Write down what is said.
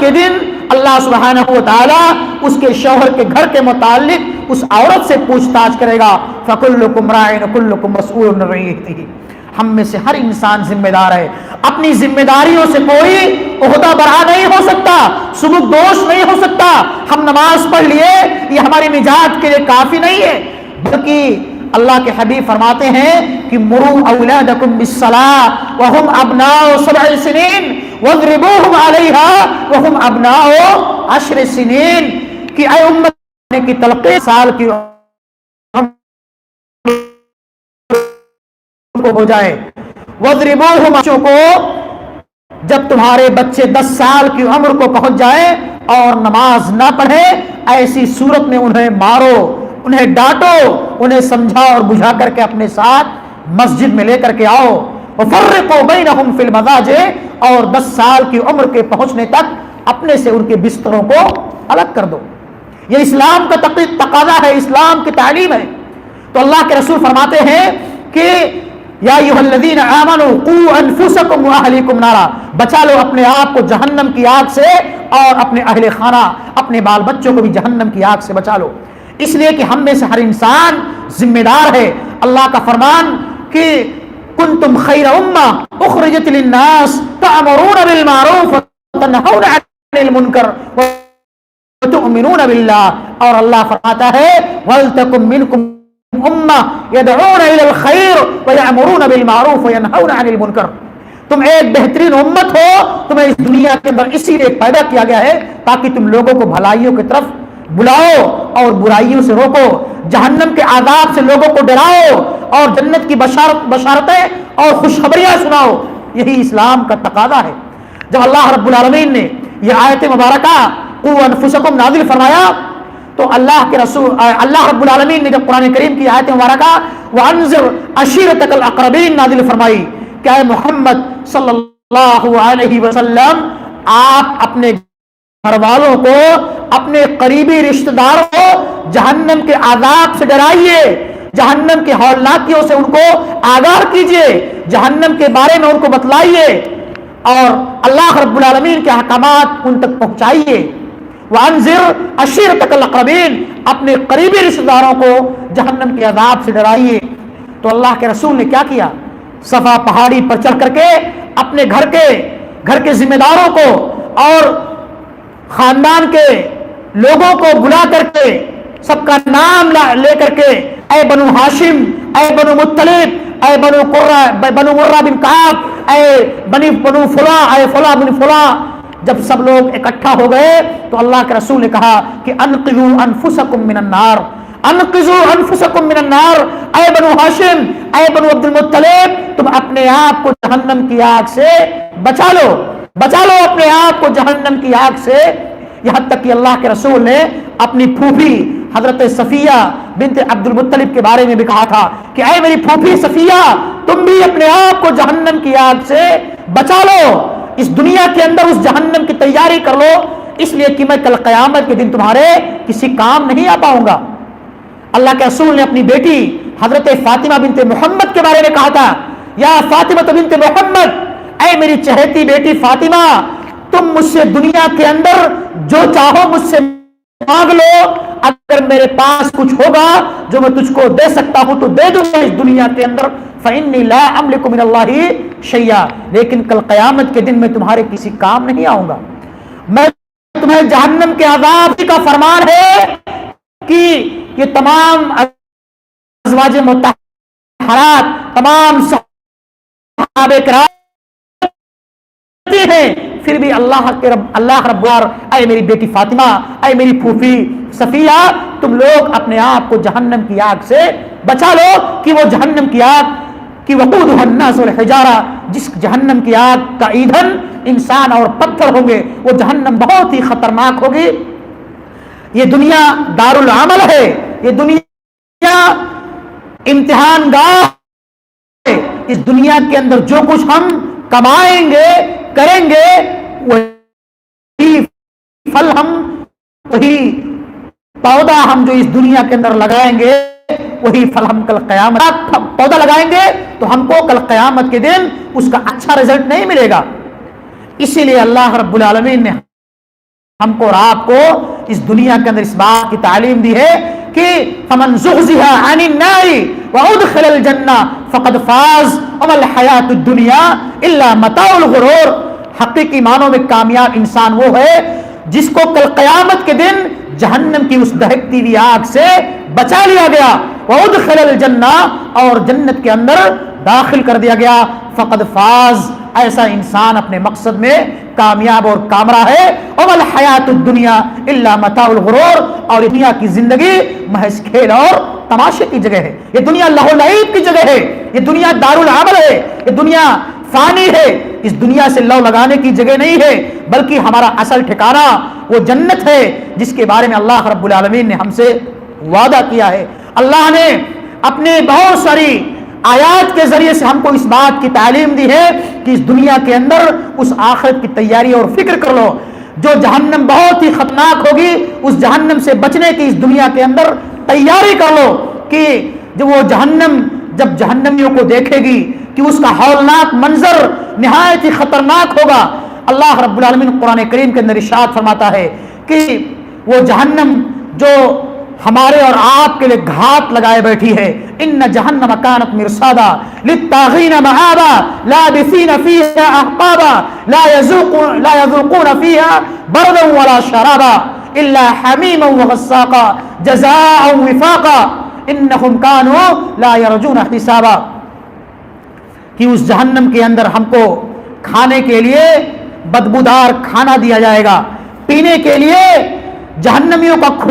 کے دن اللہ سبحانہ و تعالیٰ اس کے شوہر کے گھر کے متعلق اس عورت سے پوچھ تاچھ کرے گا. فَكُلُّكُمْ رَاعٍ وَكُلُّكُمْ مَسْئُولٌ عَن رَعِيَّتِهِ. ہم میں سے ہر انسان ذمہ دار ہے. اپنی ذمہ داریوں سے کوئی عہدہ برا نہیں ہو سکتا, سبک دوش نہیں ہو سکتا. ہم نماز پڑھ لیے یہ ہماری نجات کے لیے کافی نہیں ہے, بلکہ اللہ کے حبیب فرماتے ہیں کہ مروا اولادکم بالصلاۃ وهم ابناء 7 سنین واضربوهم علیہا وهم ابناء 10 سنین. کہ اے امت کی تلقین سال کی کو ہو جائے. واضربوهم, بچوں کو جب تمہارے بچے 10 سال کی عمر کو پہنچ جائیں اور نماز نہ پڑھے ایسی صورت میں انہیں مارو, انہیں ڈانٹو, انہیں سمجھا اور بجھا کر کے اپنے ساتھ مسجد میں لے کر کے آؤ. وفرقوا بینہم فی المضاجع, اور 10 سال کی عمر کے پہنچنے تک اپنے سے ان کے بستروں کو الگ کر دو. یہ اسلام کا تقاضا ہے, اسلام کی تعلیم ہے. تو اللہ کے رسول فرماتے ہیں کہ یا ایھا الذین آمنوا قوا انفسکم واہلیکم نارا, بچا لو اپنے آپ کو جہنم کی آگ سے اور اپنے اہل خانہ اپنے بال بچوں کو بھی جہنم کی آگ سے بچا لو. اس لیے کہ ہم میں سے ہر انسان ذمہ دار ہے. اللہ کا فرمان کہ کنتم خیر امہ اخرجت للناس تأمرون بالمعروف وتنہون عن المنکر وتؤمنون باللہ, اور اللہ فرماتا ہے ولتکن منکم امہ یدعون الی الخیر ویأمرون بالمعروف وینہون عن المنکر. تم ایک بہترین امت ہو, تمہیں اس دنیا کے اندر اسی لیے پیدا کیا گیا ہے تاکہ تم لوگوں کو بھلائیوں کی طرف بلاؤ اور برائیوں سے روکو, جہنم کے عذاب سے لوگوں کو ڈراؤ اور جنت کی بشارتیں اور خوشخبریاں سناؤ. یہی اسلام کا تقاضا ہے. جب اللہ رب العالمین نے یہ آیت مبارکہ قوا انفسکم نازل فرمایا تو اللہ کے رسول اللہ رب العالمین نے جب قرآن کریم کی آیت مبارکہ وانذر عشیرتک الاقربین نازل فرمائی کہ اے محمد صلی اللہ علیہ وسلم آپ اپنے گھر والوں کو, اپنے قریبی رشتہ داروں کو جہنم کے عذاب سے ڈرائیے, جہنم کے ہولناکیوں سے ان کو آگاہ کیجیے, جہنم کے بارے میں ان کو بتلائیے اور اللہ رب العالمین کے احکامات ان تک پہنچائیے. وانذر عشیرتک الاقربین, اپنے قریبی رشتہ داروں کو جہنم کے عذاب سے ڈرائیے. تو اللہ کے رسول نے کیا کیا, صفا پہاڑی پر چڑھ کر کے اپنے گھر کے ذمہ داروں کو اور خاندان کے لوگوں کو بلا کر کے سب کا نام لے کر کے اے بنو ہاشم, اے بنو مطلب, اے بنو مرہ بن کعب, اے بنو فلاں, اے فلاں بن فلاں. جب سب لوگ اکٹھا ہو گئے تو اللہ کے رسول نے کہا کہ انقذوا انفسکم من النار, انقذوا انفسکم من النار. اے بنو ہاشم, اے بنو عبد المطلب, تم اپنے آپ کو جہنم کی آگ سے بچا لو, بچا لو اپنے آپ کو جہنم کی آگ سے. یہاں تک کہ اللہ کے رسول نے اپنی پھوپھی حضرت صفیہ بنت عبد المطلب کے بارے میں بھی کہا تھا کہ اے میری پھوپھی صفیہ, تم بھی اپنے آپ کو جہنم کی آگ سے بچا لو, اس دنیا کے اندر اس جہنم کی تیاری کر لو, اس لیے کہ میں کل قیامت کے دن تمہارے کسی کام نہیں آ پاؤں گا. اللہ کے رسول نے اپنی بیٹی حضرت فاطمہ بنت محمد کے بارے میں کہا تھا یا فاطمہ بنت محمد, اے میری چہیتی بیٹی فاطمہ, تم مجھ سے دنیا کے اندر جو چاہو مجھ سے مانگ لو, اگر میرے پاس کچھ ہوگا جو میں تجھ کو دے سکتا ہوں تو دے دوں گا اس دنیا کے اندر. فإنی لا املک من اللہ شیئا, لیکن کل قیامت کے دن میں تمہارے کسی کام نہیں آؤں گا. میں تمہیں جہنم کے عذاب کا فرمان ہے کہ یہ تمام ازواج مطہرات, تمام صحابہ کرام ہیں, پھر بھی اللہ رب اے میری بیٹی فاطمہ, اے میری پھوپھی صفیہ, تم لوگ اپنے آپ کو جہنم کی آگ سے بچا لو کہ وہ جہنم کی آگ کی وقودها الناس والحجارہ, جس جہنم کی آگ کا ایندھن انسان اور پتھر ہوں گے, وہ جہنم بہت ہی خطرناک ہوگی. یہ دنیا دار العمل ہے, یہ دنیا امتحان گاہ ہے. اس دنیا کے اندر جو کچھ ہم کمائیں گے کریں گے وہی پھل وہی پودا ہم جو اس دنیا کے اندر لگائیں گے وہی پھل ہم کل قیامت پودا لگائیں گے تو ہم کو کل قیامت کے دن اس کا اچھا رزلٹ نہیں ملے گا. اسی لیے اللہ رب العالمین نے ہم کو اور آپ کو اس دنیا کے اندر اس بات کی تعلیم دی ہے کہ فمن زحزح عن النار وادخل الجنہ فقد فاز وما الحیات الدنیا الا متاع الغرور. حقیقی معنوں میں کامیاب انسان وہ ہے جس کو کل قیامت کے دن جہنم کی اس دہکتی ہوئی آگ سے بچا لیا گیا, وادخل الجنہ اور جنت کے اندر داخل کر دیا گیا. فقد فاز, ایسا انسان اپنے مقصد میں کامیاب اور کامرہ ہے. وما الحیات الدنیا الا متاع الغرور, اور دنیا کی زندگی محض کھیل اور تماشے کی جگہ ہے. یہ دنیا لہو لعب کی جگہ ہے, یہ دنیا دارالعمل ہے, یہ دنیا فانی ہے. اس دنیا سے لو لگانے کی جگہ نہیں ہے, بلکہ ہمارا اصل ٹھکانہ وہ جنت ہے جس کے بارے میں اللہ رب العالمین نے ہم سے وعدہ کیا ہے. اللہ نے اپنے بہت ساری آیات کے ذریعے سے ہم کو اس بات کی تعلیم دی ہے کہ اس دنیا کے اندر اس آخرت کی تیاری اور فکر کر لو. جو جہنم بہت ہی خطرناک ہوگی, اس جہنم سے بچنے کی اس دنیا کے اندر تیاری کر لو کہ جب وہ جہنم جب جہنمیوں کو دیکھے گی کہ اس کا ہولناک منظر نہایت ہی خطرناک ہوگا. اللہ رب العالمین قرآن کریم کے اندر ارشاد فرماتا ہے کہ وہ جہنم جو ہمارے اور آپ کے لیے گھات لگائے بیٹھی ہے, ان جہنم کانت مرصادا للطاغین مآبا لابثین فیہا احقابا لا یذوقون فیہا بردا ولا شرابا الا حمیما وغساقا جزاء وفاقا انہم کانوا لا یرجون حسابا. کہ اس جہنم کے اندر ہم کو کھانے کے لیے بدبودار کھانا دیا جائے گا, پینے کے لیے جہنمیوں کا خون